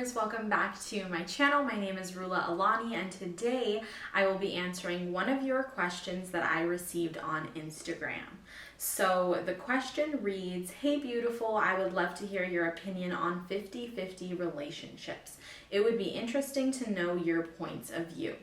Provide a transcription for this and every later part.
viewers, welcome back to my channel. My name is Rulla Alani, and today I will be answering one of your questions that I received on Instagram. So the question reads, "Hey beautiful, I would love to hear your opinion on 50-50 relationships. It would be interesting to know your points of view."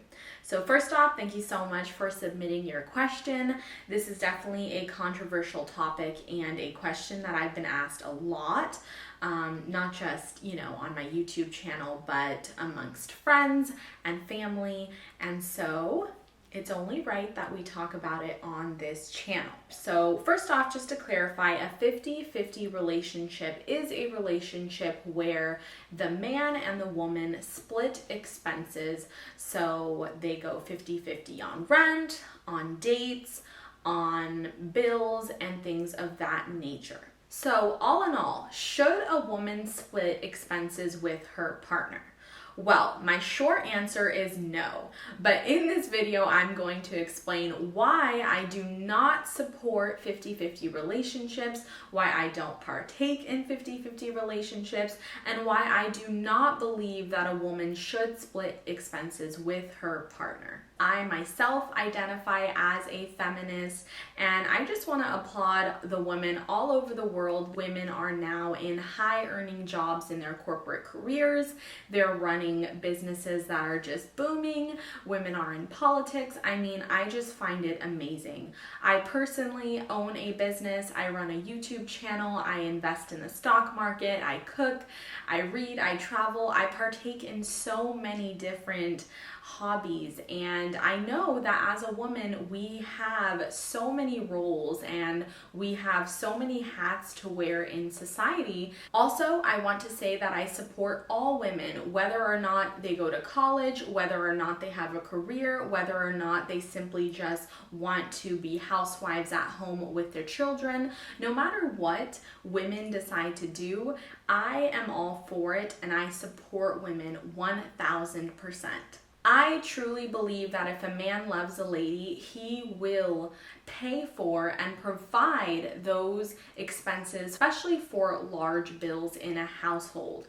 So first off, thank you so much for submitting your question. This is definitely a controversial topic and a question that I've been asked a lot, not just, on my YouTube channel, but amongst friends and family. And so it's only right that we talk about it on this channel. So first off, just to clarify, a 50-50 relationship is a relationship where the man and the woman split expenses. So they go 50-50 on rent, on dates, on bills, and things of that nature. So all in all, should a woman split expenses with her partner? Well, my short answer is no, but in this video, I'm going to explain why I do not support 50-50 relationships, why I don't partake in 50-50 relationships, and why I do not believe that a woman should split expenses with her partner. I myself identify as a feminist, and I just want to applaud the women all over the world. Women are now in high earning jobs in their corporate careers. They're running businesses that are just booming. Women are in politics. I just find it amazing. I personally own a business. I run a YouTube channel. I invest in the stock market. I cook, I read, I travel. I partake in so many different hobbies, and I know that as a woman we have so many roles and we have so many hats to wear in society. Also, I want to say that I support all women, whether or not they go to college, whether or not they have a career, whether or not they simply just want to be housewives at home with their children. No matter what women decide to do, I am all for it, and I support women 1000%. I truly believe that if a man loves a lady, he will pay for and provide those expenses, especially for large bills in a household.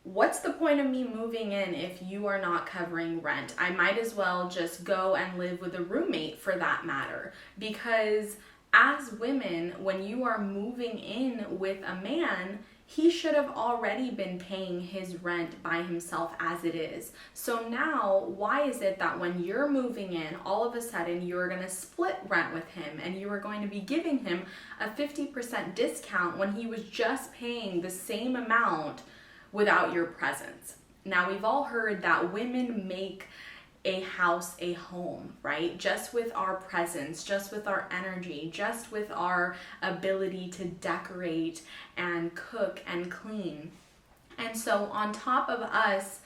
What's the point of me moving in if you are not covering rent? I might as well just go and live with a roommate for that matter, because as women, when you are moving in with a man, he should have already been paying his rent by himself as it is. So now, why is it that when you're moving in, all of a sudden you're going to split rent with him and you are going to be giving him a 50% discount when he was just paying the same amount without your presence? Now, we've all heard that women make a house a home, right? Just with our presence, just with our energy, just with our ability to decorate and cook and clean. And so on top of us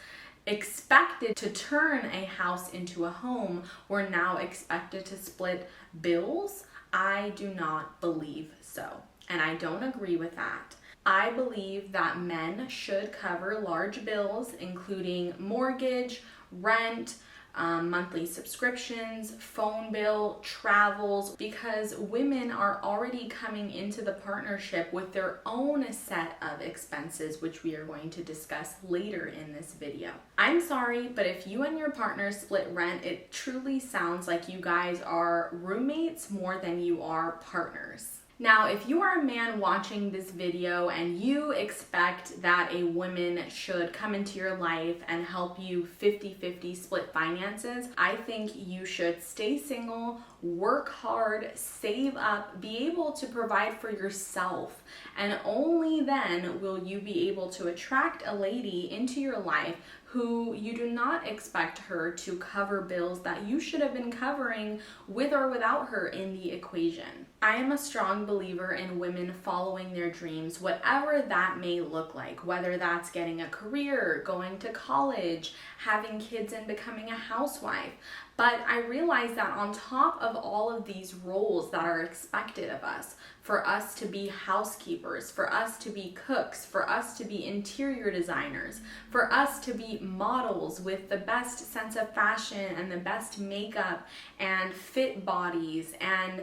expected to turn a house into a home, we're now expected to split bills. I do not believe so, and I don't agree with that. I believe that men should cover large bills, including mortgage, rent, monthly subscriptions, phone bill, travels, because women are already coming into the partnership with their own set of expenses, which we are going to discuss later in this video. I'm sorry, but if you and your partner split rent, it truly sounds like you guys are roommates more than you are partners. Now, if you are a man watching this video and you expect that a woman should come into your life and help you 50-50 split finances, I think you should stay single, work hard, save up, be able to provide for yourself, and only then will you be able to attract a lady into your life who you do not expect her to cover bills that you should have been covering with or without her in the equation. I am a strong believer in women following their dreams, whatever that may look like, whether that's getting a career, going to college, having kids, and becoming a housewife. But I realize that on top of all of these roles that are expected of us, for us to be housekeepers, for us to be cooks, for us to be interior designers, for us to be models with the best sense of fashion and the best makeup and fit bodies and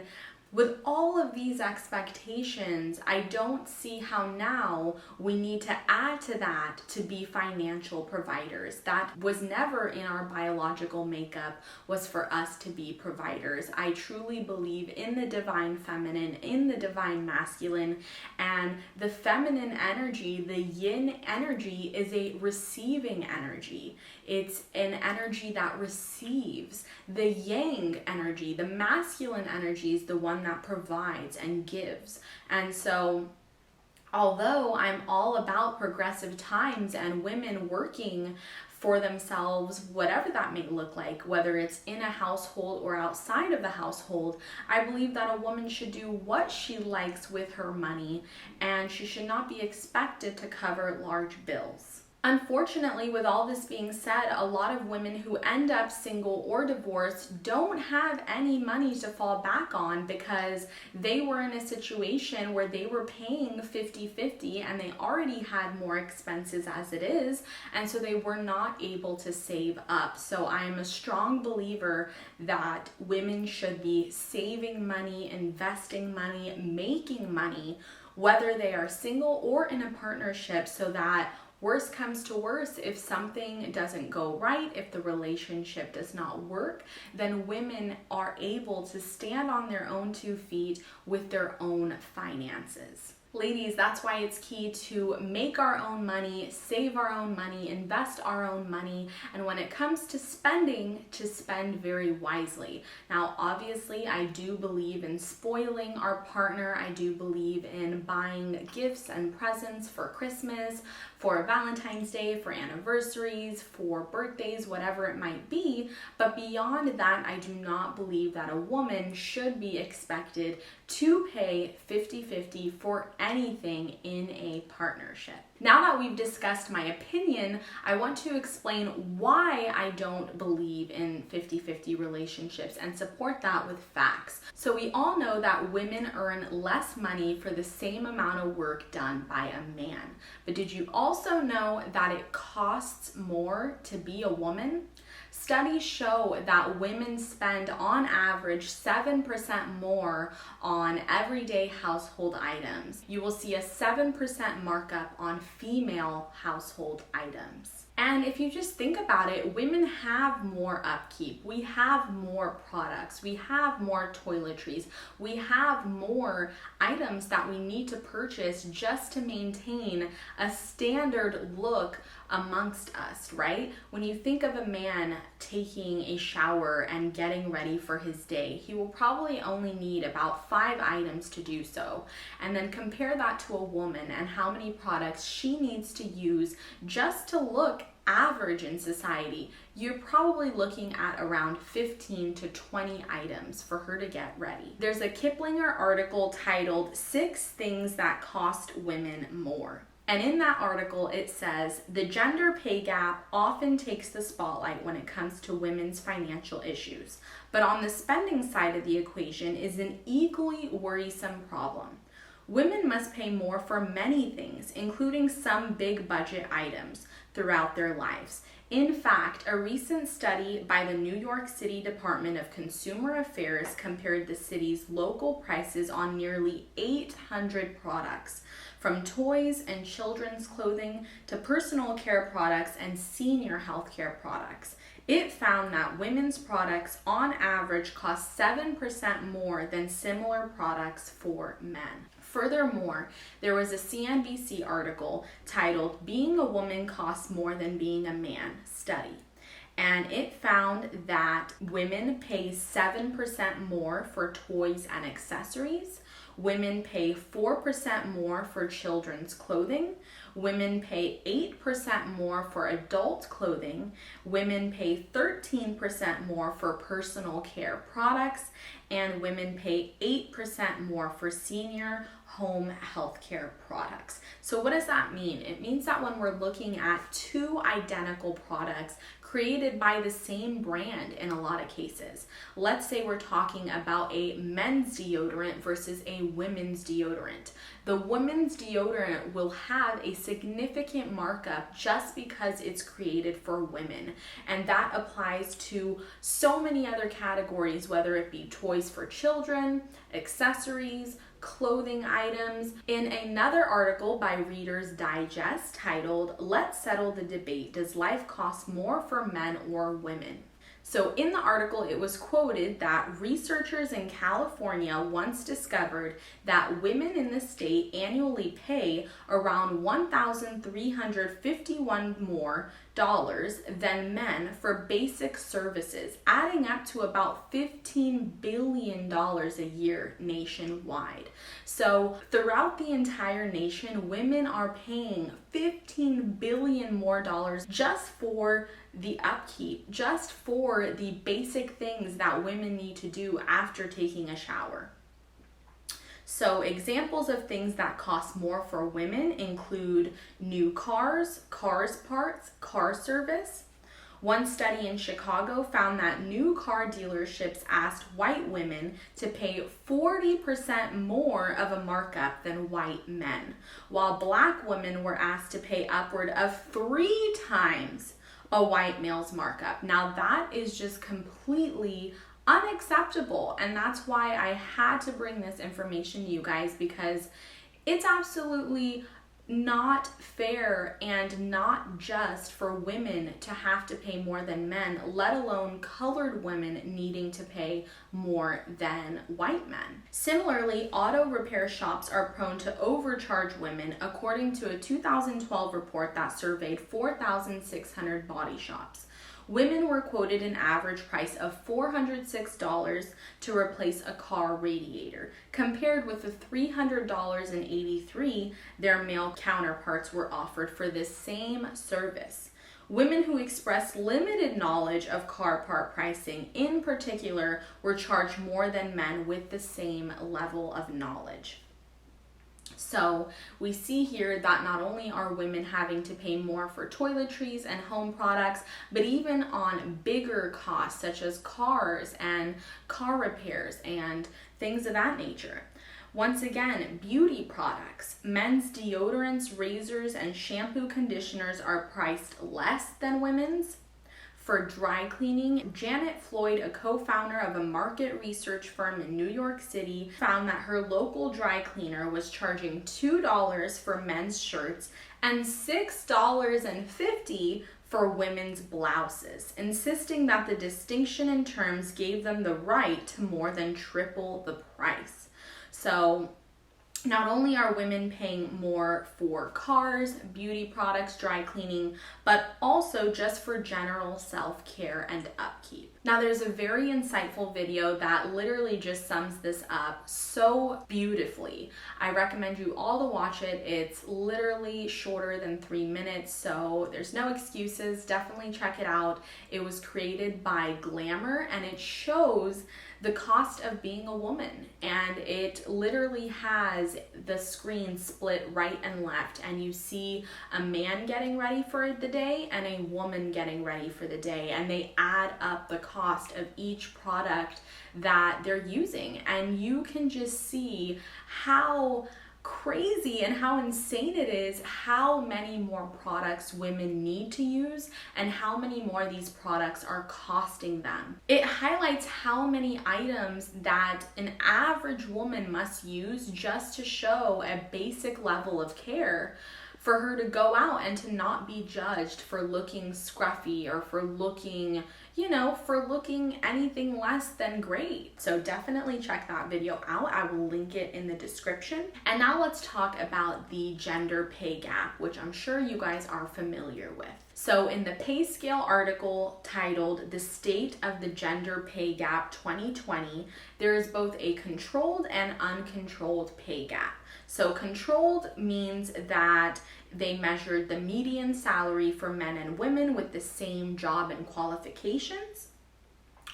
With all of these expectations, I don't see how now we need to add to that to be financial providers. That was never in our biological makeup, was for us to be providers. I truly believe in the divine feminine, in the divine masculine, and the feminine energy, the yin energy, is a receiving energy. It's an energy that receives. The yang energy, the masculine energy, is the one that provides and gives. And so, although I'm all about progressive times and women working for themselves, whatever that may look like, whether it's in a household or outside of the household, I believe that a woman should do what she likes with her money, and she should not be expected to cover large bills. Unfortunately, with all this being said, a lot of women who end up single or divorced don't have any money to fall back on because they were in a situation where they were paying 50-50 and they already had more expenses as it is, and so they were not able to save up. So I am a strong believer that women should be saving money, investing money, making money, whether they are single or in a partnership, so that worst comes to worst, if something doesn't go right, if the relationship does not work, then women are able to stand on their own 2 feet with their own finances. Ladies, that's why it's key to make our own money, save our own money, invest our own money, and when it comes to spending, to spend very wisely. Now, obviously, I do believe in spoiling our partner. I do believe in buying gifts and presents for Christmas, for Valentine's Day, for anniversaries, for birthdays, whatever it might be. But beyond that, I do not believe that a woman should be expected to pay 50-50 for anything in a partnership. Now that we've discussed my opinion, I want to explain why I don't believe in 50-50 relationships and support that with facts. So we all know that women earn less money for the same amount of work done by a man. But did you also know that it costs more to be a woman? Studies show that women spend on average 7% more on everyday household items. You will see a 7% markup on female household items. And if you just think about it, women have more upkeep. We have more products. We have more toiletries. We have more items that we need to purchase just to maintain a standard look amongst us, right? When you think of a man taking a shower and getting ready for his day, he will probably only need about 5 items to do so. And then compare that to a woman and how many products she needs to use just to look average in society. You're probably looking at around 15 to 20 items for her to get ready. There's a Kiplinger article titled 6 Things That Cost Women More. And in that article, it says, the gender pay gap often takes the spotlight when it comes to women's financial issues. But on the spending side of the equation is an equally worrisome problem. Women must pay more for many things, including some big budget items, throughout their lives. In fact, a recent study by the New York City Department of Consumer Affairs compared the city's local prices on nearly 800 products, from toys and children's clothing to personal care products and senior health care products. It found that women's products on average cost 7% more than similar products for men. Furthermore, there was a CNBC article titled Being a Woman Costs More Than Being a Man study. And it found that women pay 7% more for toys and accessories. Women pay 4% more for children's clothing. Women pay 8% more for adult clothing. Women pay 13% more for personal care products. And women pay 8% more for senior home healthcare products. So what does that mean? It means that when we're looking at 2 identical products created by the same brand in a lot of cases. Let's say we're talking about a men's deodorant versus a women's deodorant. The women's deodorant will have a significant markup just because it's created for women. And that applies to so many other categories, whether it be toys for children, accessories, clothing items. In another article by Reader's Digest titled, "Let's Settle the Debate, Does Life Cost More for Men or Women?" So in the article, it was quoted that researchers in California once discovered that women in the state annually pay around $1,351 more than men for basic services, adding up to about $15 billion a year nationwide. So throughout the entire nation, women are paying $15 billion more just for the upkeep, just for the basic things that women need to do after taking a shower. So examples of things that cost more for women include new cars parts, car service. One study in Chicago found that new car dealerships asked white women to pay 40% more of a markup than white men, while black women were asked to pay upward of 3 times a white male's markup. Now that is just completely unacceptable, and that's why I had to bring this information to you guys, because it's absolutely not fair and not just for women to have to pay more than men, let alone colored women needing to pay more than white men. Similarly, auto repair shops are prone to overcharge women, according to a 2012 report that surveyed 4,600 body shops. Women were quoted an average price of $406 to replace a car radiator, compared with the $300.83 their male counterparts were offered for this same service. Women who expressed limited knowledge of car part pricing in particular were charged more than men with the same level of knowledge. So we see here that not only are women having to pay more for toiletries and home products, but even on bigger costs such as cars and car repairs and things of that nature. Once again, beauty products. Men's deodorants, razors, and shampoo conditioners are priced less than women's. For dry cleaning, Janet Floyd, a co-founder of a market research firm in New York City, found that her local dry cleaner was charging $2 for men's shirts and $6.50 for women's blouses, insisting that the distinction in terms gave them the right to more than triple the price. So not only are women paying more for cars, beauty products, dry cleaning, but also just for general self-care and upkeep. Now there's a very insightful video that literally just sums this up so beautifully. I recommend you all to watch it. It's literally shorter than 3 minutes, so there's no excuses. Definitely check it out. It was created by Glamour, and it shows the cost of being a woman, and it literally has the screen split right and left, and you see a man getting ready for the day and a woman getting ready for the day, and they add up the cost of each product that they're using, and you can just see how crazy and how insane it is how many more products women need to use and how many more these products are costing them. It highlights how many items that an average woman must use just to show a basic level of care for her to go out and to not be judged for looking scruffy or for looking, for looking anything less than great. So definitely check that video out. I will link it in the description. And now let's talk about the gender pay gap, which I'm sure you guys are familiar with. So in the pay scale article titled "The State of the Gender Pay Gap 2020, there is both a controlled and uncontrolled pay gap. So controlled means that they measured the median salary for men and women with the same job and qualifications.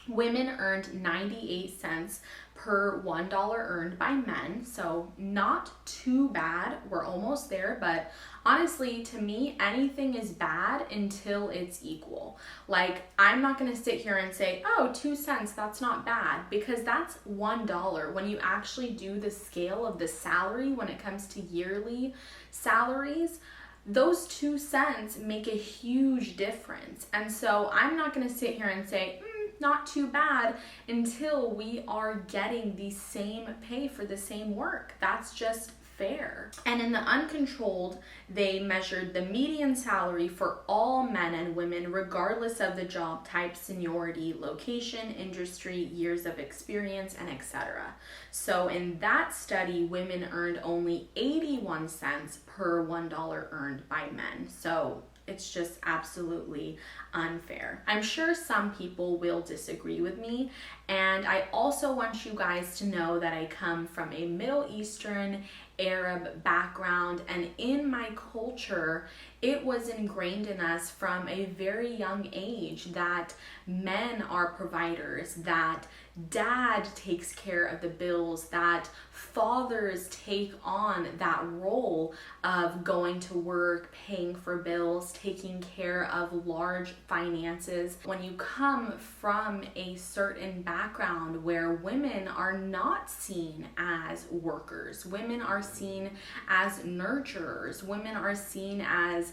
Women earned 98 cents per $1 earned by men. So not too bad. We're almost there, but honestly, to me, anything is bad until it's equal. Like, I'm not going to sit here and say, oh, 2 cents, that's not bad, because that's $1. When you actually do the scale of the salary, when it comes to yearly salaries, those 2 cents make a huge difference. And so I'm not going to sit here and say, not too bad, until we are getting the same pay for the same work. That's just fair. And in the uncontrolled, they measured the median salary for all men and women, regardless of the job type, seniority, location, industry, years of experience, and etc. So in that study, women earned only 81 cents per $1 earned by men. So it's just absolutely unfair. I'm sure some people will disagree with me, and I also want you guys to know that I come from a Middle Eastern Arab background, and in my culture, it was ingrained in us from a very young age that men are providers, that dad takes care of the bills, that fathers take on that role of going to work, paying for bills, taking care of large finances. When you come from a certain background where women are not seen as workers, women are seen as nurturers, women are seen as,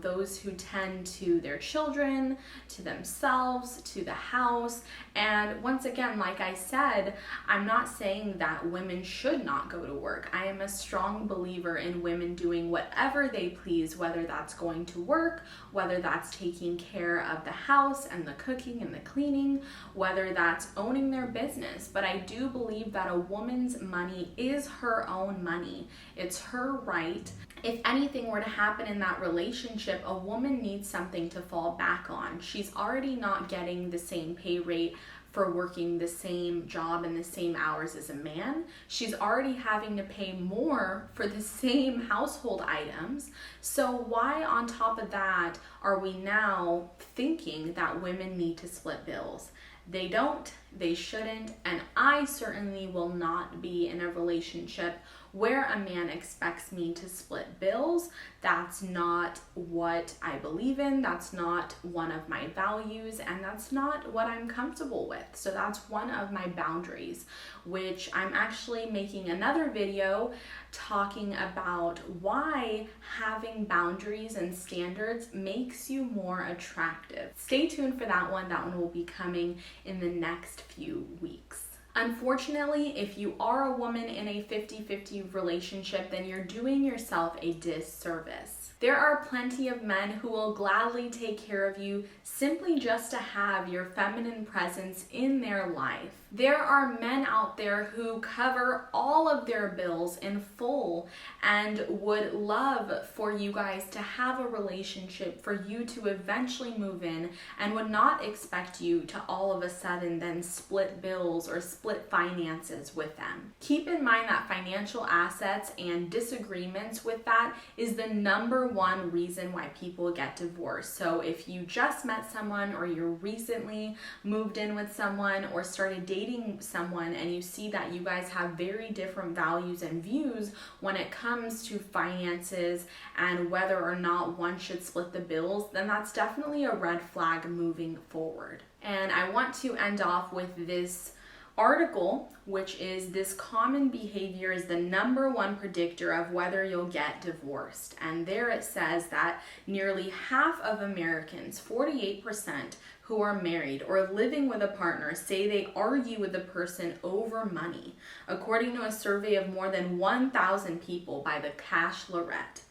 those who tend to their children, to themselves, to the house. And once again, like I said, I'm not saying that women should not go to work. I am a strong believer in women doing whatever they please, whether that's going to work, whether that's taking care of the house and the cooking and the cleaning, whether that's owning their business. But I do believe that a woman's money is her own money. It's her right. If anything were to happen in that relationship, a woman needs something to fall back on. She's already not getting the same pay rate for working the same job and the same hours as a man. She's already having to pay more for the same household items. So why on top of that are we now thinking that women need to split bills? They don't, they shouldn't, and I certainly will not be in a relationship where a man expects me to split bills. That's not what I believe in, that's not one of my values, and that's not what I'm comfortable with. So that's one of my boundaries, which I'm actually making another video talking about why having boundaries and standards makes you more attractive. Stay tuned for that one. That one will be coming in the next few weeks. Unfortunately, if you are a woman in a 50-50 relationship, then you're doing yourself a disservice. There are plenty of men who will gladly take care of you simply just to have your feminine presence in their life. There are men out there who cover all of their bills in full and would love for you guys to have a relationship, for you to eventually move in, and would not expect you to all of a sudden then split bills or split finances with them. Keep in mind that financial assets and disagreements with that is the number one reason why people get divorced. So if you just met someone, or you recently moved in with someone, or started dating someone, and you see that you guys have very different values and views when it comes to finances and whether or not one should split the bills, then that's definitely a red flag moving forward. And I want to end off with this article, which is this common behavior is the number one predictor of whether you'll get divorced. And there it says that nearly half of Americans, 48%, who are married or living with a partner, say they argue with the person over money, according to a survey of more than 1,000 people by the Cash Lorette.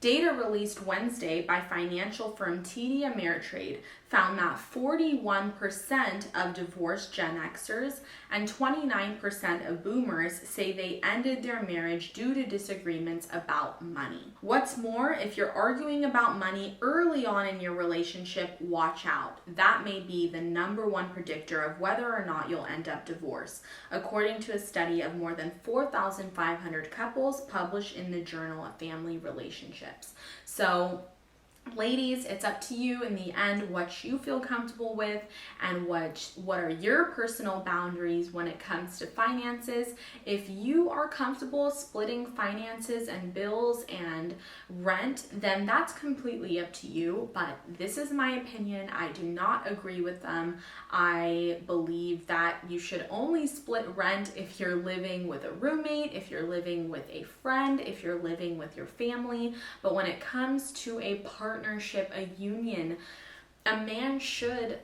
Data released Wednesday by financial firm TD Ameritrade found that 41% of divorced Gen Xers and 29% of boomers say they ended their marriage due to disagreements about money. What's more, if you're arguing about money early on in your relationship, watch out. That may be the number one predictor of whether or not you'll end up divorced, according to a study of more than 4,500 couples published in the Journal of Family Relationships. So Ladies, it's up to you in the end what you feel comfortable with and what are your personal boundaries when it comes to finances. If you are comfortable splitting finances and bills and rent, then that's completely up to you. But this is my opinion. I do not agree with them. I believe that you should only split rent if you're living with a roommate, if you're living with a friend, if you're living with your family. But when it comes to a partnership, a union, a man should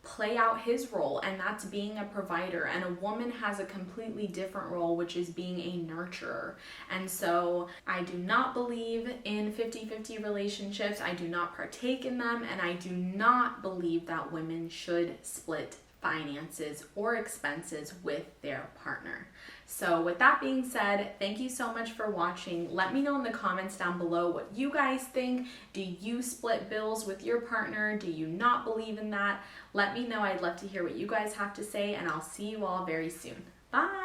play out his role, and that's being a provider, and a woman has a completely different role, which is being a nurturer. And so I do not believe in 50-50 relationships. I do not partake in them, and I do not believe that women should split finances or expenses with their partner. So with that being said, thank you so much for watching. Let me know in the comments down below what you guys think. Do you split bills with your partner? Do you not believe in that? Let me know. I'd love to hear what you guys have to say, and I'll see you all very soon. Bye!